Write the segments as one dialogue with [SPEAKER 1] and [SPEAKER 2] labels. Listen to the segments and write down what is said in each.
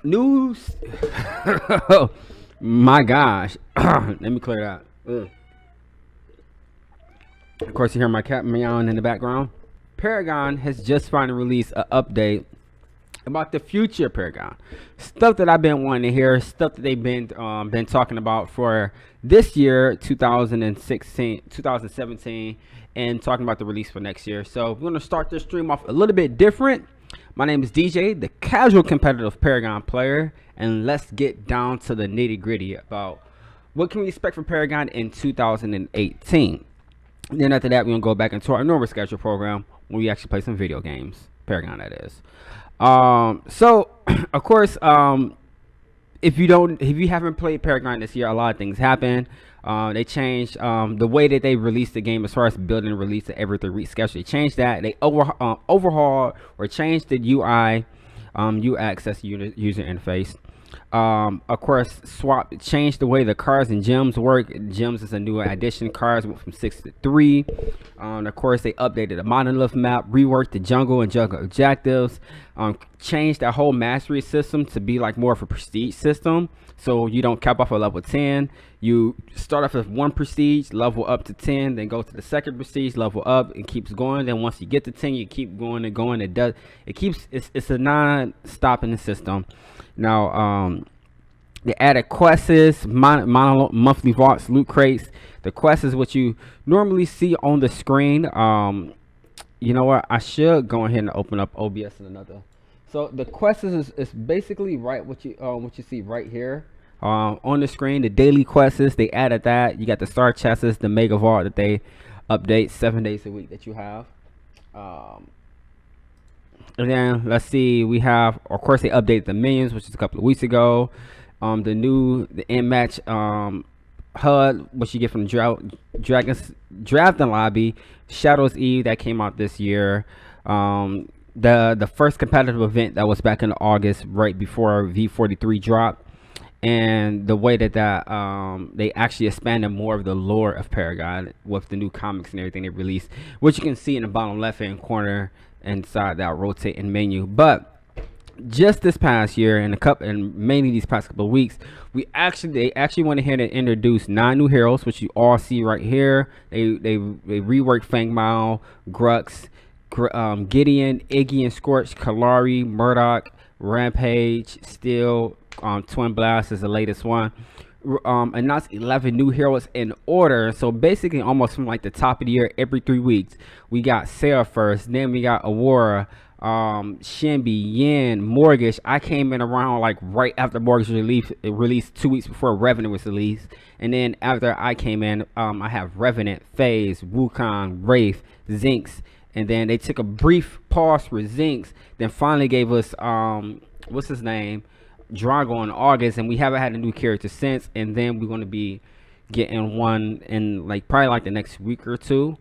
[SPEAKER 1] News. My gosh. Let me clear that. Of course, you hear my cat meowing in the background. Paragon has just finally released an update about the future Paragon. Stuff that I've been wanting to hear, stuff that they've been talking about for this year, 2016, 2017, and talking about the release for next year. So we're gonna start this stream off a little bit different. My name is DJ, the casual competitive Paragon player, and let's get down to the nitty gritty about what can we expect from Paragon in 2018. And then after that, we're gonna go back into our normal schedule program when we actually play some video games. Paragon, that is. So of course, if you haven't played Paragon this year, a lot of things happen. They changed the way that they released the game as far as building and release the every 3 week schedule. They changed that. They overhauled or changed the UI, UX, that's the user interface. Of course, changed the way the cars and gems work. Gems is a new addition. Cars went from 6 to 3. Of course, they updated the monolith map, reworked the jungle and jungle objectives, changed that whole mastery system to be like more of a prestige system. So you don't cap off at level 10. You start off with 1 prestige, level up to 10, then go to the second prestige, level up, and keeps going. Then once you get to 10, you keep going and going. It's a non-stopping system. Now, they added quests, monthly vaults, loot crates. The quest is what you normally see on the screen. You know what? I should go ahead and open up OBS in another. So the quest is basically what you see right here on the screen. The daily quests, they added that. You got the star chests, the mega vault that they update 7 days a week that you have. And then let's see, we have, of course, they updated the minions, which is a couple of weeks ago. The in match HUD, what you get from Dragon's Drafting Lobby, Shadows Eve that came out this year. The first competitive event that was back in August, right before V43 dropped, and the way that they actually expanded more of the lore of Paragon with the new comics and everything they released, which you can see in the bottom left hand corner inside that rotating menu. But just this past year and mainly these past couple of weeks, they actually went ahead and introduced 9 new heroes, which you all see right here. They reworked Fang Mao, Grux, Gideon, Iggy and Scorch, Kalari, Murdoch, Rampage, Steel, Twin Blast is the latest one. Announced 11 new heroes in order. So basically almost from like the top of the year, every 3 weeks we got Sarah first, then we got Aurora, Shinbi, Yin, Mortgage. I came in around like right after Mortgage released 2 weeks before Revenant was released, and then after I came in, I have Revenant, Phase, Wukong, Wraith, Zinx, and then they took a brief pause for Zinx, then finally gave us what's his name, Drago in August, and we haven't had a new character since. And then we're going to be getting one in like probably like the next week or two,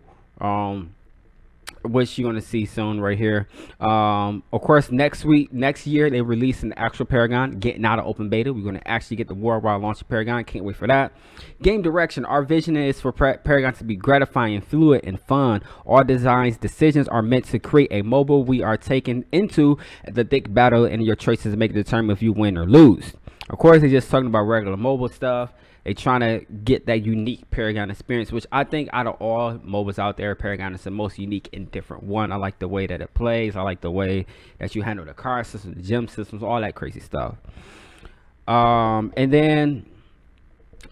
[SPEAKER 1] which you're going to see soon right here. Of course, next year they release an actual Paragon, getting out of open beta. We're going to actually get the worldwide launch of Paragon. Can't wait for that. Game direction, our vision is for Paragon to be gratifying, fluid, and fun. All decisions are meant to create a mobile we are taken into the thick battle, and your choices make it determine if you win or lose. Of course, they're just talking about regular mobile stuff. They trying to get that unique Paragon experience, which I think out of all MOBAs out there, Paragon is the most unique and different one. I like the way that it plays. I like the way that you handle the card system, the gem systems, all that crazy stuff. And then,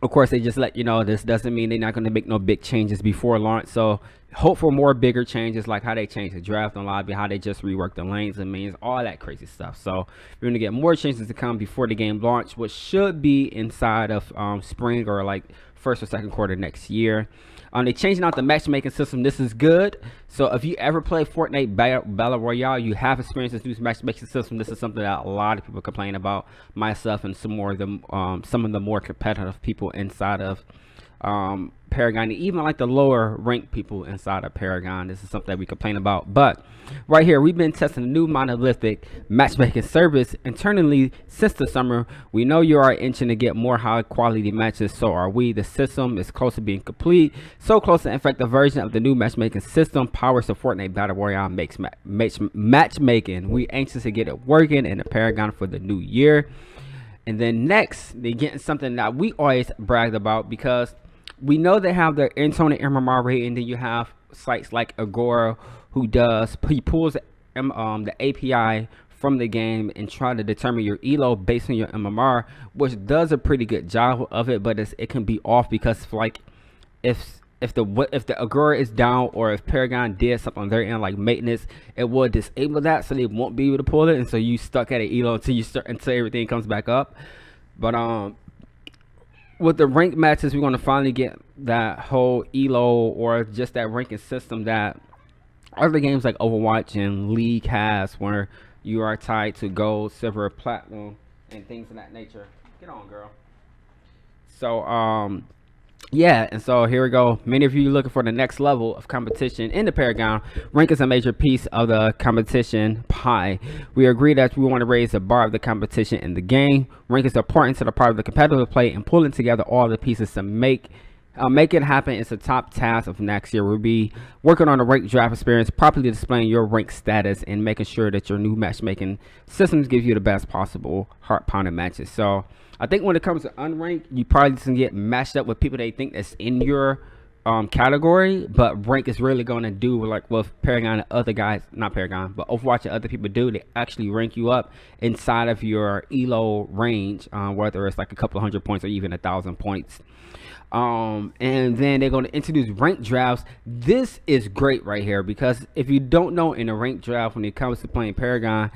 [SPEAKER 1] of course, they just let you know this doesn't mean they're not going to make no big changes before launch. So hope for more bigger changes, like how they changed the draft on lobby, how they just reworked the lanes and mains, all that crazy stuff. So we're gonna get more changes to come before the game launch, which should be inside of spring or like first or second quarter next year. They changing out the matchmaking system. This is good. So if you ever play Fortnite Battle Royale, you have experienced this new matchmaking system. This is something that a lot of people complain about, myself and some of the more competitive people inside of Paragon, and even like the lower ranked people inside of Paragon. This is something that we complain about. But right here, we've been testing a new monolithic matchmaking service internally since the summer. We know you are itching to get more high quality matches, so are we. The system is close to being complete, so close to in fact the version of the new matchmaking system powers the Fortnite Battle Royale makes matchmaking. We anxious to get it working in the Paragon for the new year. And then next, they're getting something that we always bragged about, because we know they have their internal MMR rate, and then you have sites like Agora who pulls the API from the game and try to determine your elo based on your MMR, which does a pretty good job of it, but it can be off, because like if the Agora is down, or if Paragon did something on their end like maintenance, it will disable that, so they won't be able to pull it, and so you stuck at an elo until everything comes back up. But with the ranked matches, we're going to finally get that whole elo, or just that ranking system that other games like Overwatch and League has, where you are tied to gold, silver, platinum, and things of that nature. Get on, girl. So yeah, and so here we go. Many of you looking for the next level of competition in the Paragon. Rank is a major piece of the competition pie. We agree that we want to raise the bar of the competition in the game. Rank is important to the part of the competitive play, and pulling together all the pieces to make it happen is the top task of next year. We'll be working on the rank draft experience, properly displaying your rank status, and making sure that your new matchmaking systems give you the best possible heart-pounding matches. So I think when it comes to unranked, you probably just get matched up with people they think that's in your category, but rank is really going to do like what Paragon and other guys, not Paragon, but Overwatch and other people do. They actually rank you up inside of your elo range, whether it's like a couple hundred points or even 1,000 points. And then they're going to introduce rank drafts. This is great right here, because if you don't know, in a rank draft, when it comes to playing Paragon,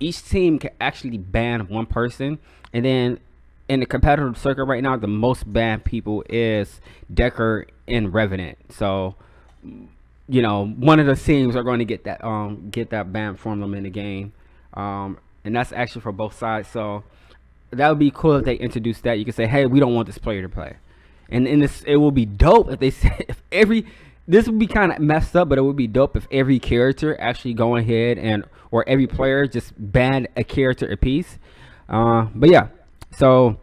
[SPEAKER 1] each team can actually ban one person, and then in the competitive circuit right now, the most banned people is Decker and Revenant. So, you know, one of the teams are going to get that ban from them in the game, and that's actually for both sides. So that would be cool if they introduce that. You can say, hey, we don't want this player to play, and in this, it will be dope if they say, this would be kind of messed up, but it would be dope if every character actually go ahead or every player just banned a character a piece. But yeah. So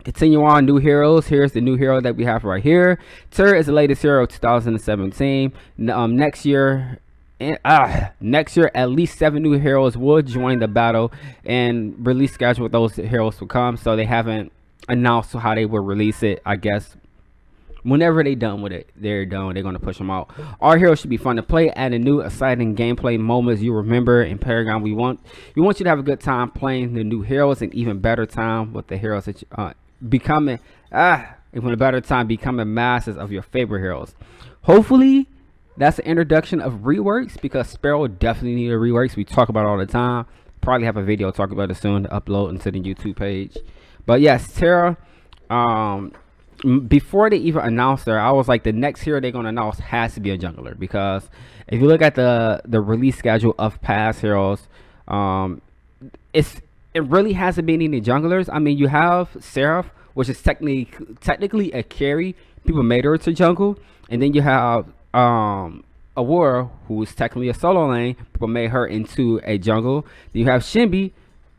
[SPEAKER 1] continue on, new heroes. Here's the new hero that we have right here. Tur is the latest hero of 2017. Next year, at least 7 new heroes will join the battle, and release schedule with those heroes will come. So they haven't announced how they will release it. I guess whenever they're done with it, they're going to push them out. Our heroes should be fun to play, adding new exciting gameplay moments. You remember in Paragon, we want you to have a good time playing the new heroes, and even better time with the heroes that becoming masters of your favorite heroes. Hopefully that's an introduction of reworks, because Sparrow definitely need a reworks. We talk about it all the time. Probably have a video talking about it soon to upload into the YouTube page. But yes, Terra, before they even announced her, I was like, the next hero they're gonna announce has to be a jungler, because if you look at the release schedule of past heroes, it really hasn't been any junglers. I mean, you have Seraph, which is technically a carry. People made her to jungle, and then you have Aurora, who is technically a solo lane. People made her into a jungle. Then you have Shinbi,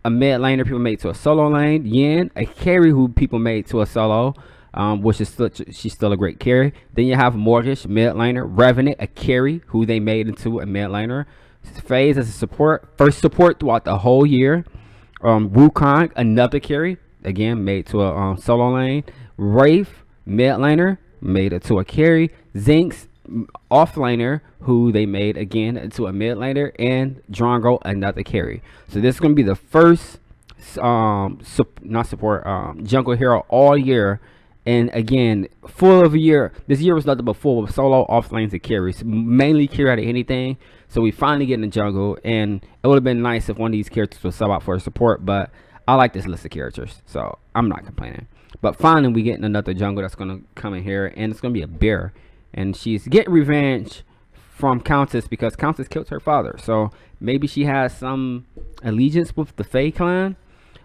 [SPEAKER 1] a mid laner. People made to a solo lane. Yin, a carry, who people made to a solo. Which is she's still a great carry. Then you have Mortgage, mid laner. Revenant, a carry, who they made into a mid laner. FaZe as a first support throughout the whole year. Wukong, another carry, again made to a solo lane. Wraith, mid laner, made it to a carry. Zinx, off laner, who they made again into a mid laner. And Drongo, another carry. So this is going to be the first jungle hero all year. And again, full of a year. This year was nothing but full of solo, off lanes, and carries. Mainly carry out of anything. So we finally get in the jungle. And it would have been nice if one of these characters was sub out for support. But I like this list of characters, so I'm not complaining. But finally, we getting another jungle that's going to come in here. And it's going to be a bear. And she's getting revenge from Countess, because Countess killed her father. So maybe she has some allegiance with the Fae clan.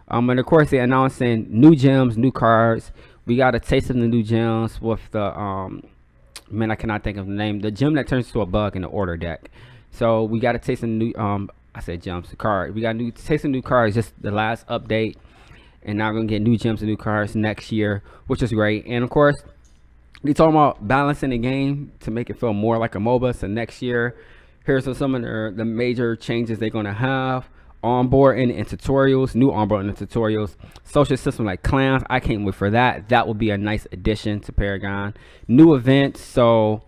[SPEAKER 1] And of course, they're announcing new gems, new cards. We got a taste of the new gems with the man, I cannot think of the name. The gem that turns to a bug in the order deck. So we got a taste of the new I said gems, the card. We got new taste of new cards, just the last update. And now we're gonna get new gems and new cards next year, which is great. And of course, we talking about balancing the game to make it feel more like a MOBA. So next year, here's some of the major changes they're gonna have. Onboarding and tutorials, new onboarding and tutorials, social system like clans. I can't wait for that. That will be a nice addition to Paragon. New events, so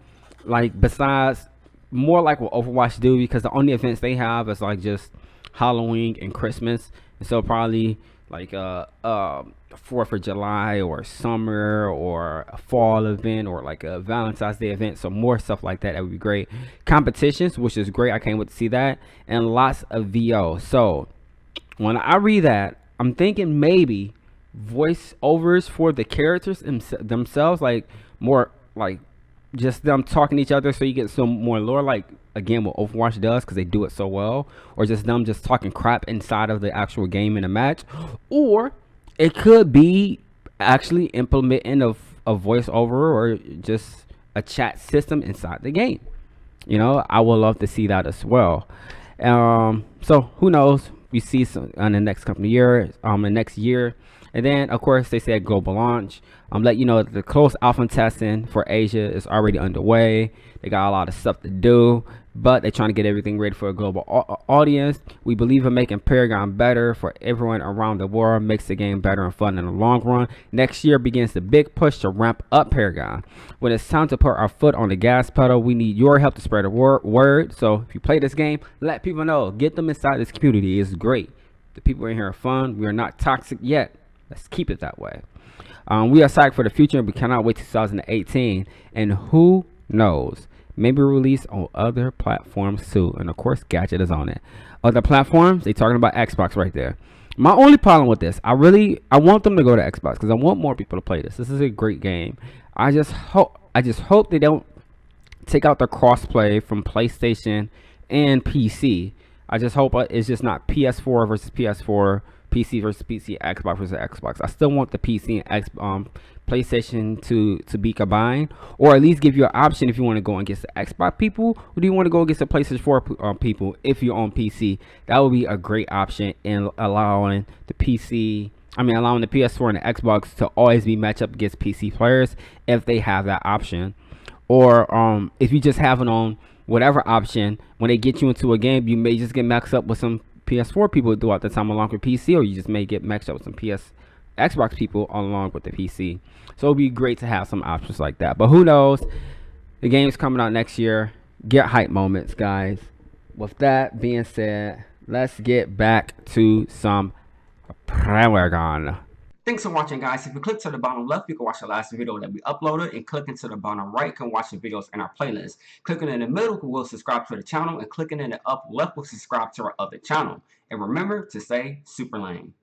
[SPEAKER 1] like besides more like what Overwatch do, because the only events they have is like just Halloween and Christmas, and so probably like 4th of July or summer or a fall event or like a Valentine's Day event. So more stuff like that. That would be great. Competitions, which is great. I can't wait to see that. And lots of VO. So when I read that, I'm thinking maybe voiceovers for the characters themselves, like more like just them talking to each other, so you get some more lore, like again what Overwatch does, because they do it so well, or just them just talking crap inside of the actual game in a match. Or it could be actually implementing a voiceover or just a chat system inside the game. You know, I would love to see that as well. So who knows? We see some in the next couple of years, the next year. And then of course they said global launch. Let you know that the closed alpha testing for Asia is already underway. They got a lot of stuff to do, but they're trying to get everything ready for a global audience. We believe in making Paragon better for everyone around the world, makes the game better and fun in the long run. Next year begins the big push to ramp up Paragon. When it's time to put our foot on the gas pedal, we need your help to spread the word. So if you play this game, let people know. Get them inside this community. It's great. The people in here are fun. We are not toxic yet. Let's keep it that way. We are psyched for the future, and we cannot wait 2018. And who knows, maybe release on other platforms too. And of course, Gadget is on it. Other platforms, they talking about Xbox right there. My only problem with this, I want them to go to Xbox because I want more people to play this. This is a great game. I just hope they don't take out the crossplay from PlayStation and PC. I just hope it's just not PS4 versus PS4, PC versus PC, Xbox versus Xbox. I still want the PC and PlayStation to be combined, or at least give you an option if you want to go against the Xbox people, or do you want to go against the PlayStation 4 people if you're on PC. That would be a great option in allowing the allowing the PS4 and the Xbox to always be matched up against PC players if they have that option. Or if you just have it on whatever option, when they get you into a game, you may just get mixed up with some PS4 people throughout the time along with PC, or you just may get matched up with some Xbox people along with the PC. So it'd be great to have some options like that. But who knows? The game's coming out next year. Get hype moments, guys. With that being said, let's get back to some Paragon. Thanks for watching, guys. If you click to the bottom left, you can watch the last video that we uploaded, and clicking to the bottom right, you can watch the videos in our playlist. Clicking in the middle will subscribe to the channel, and clicking in the up left will subscribe to our other channel. And remember to stay super lame.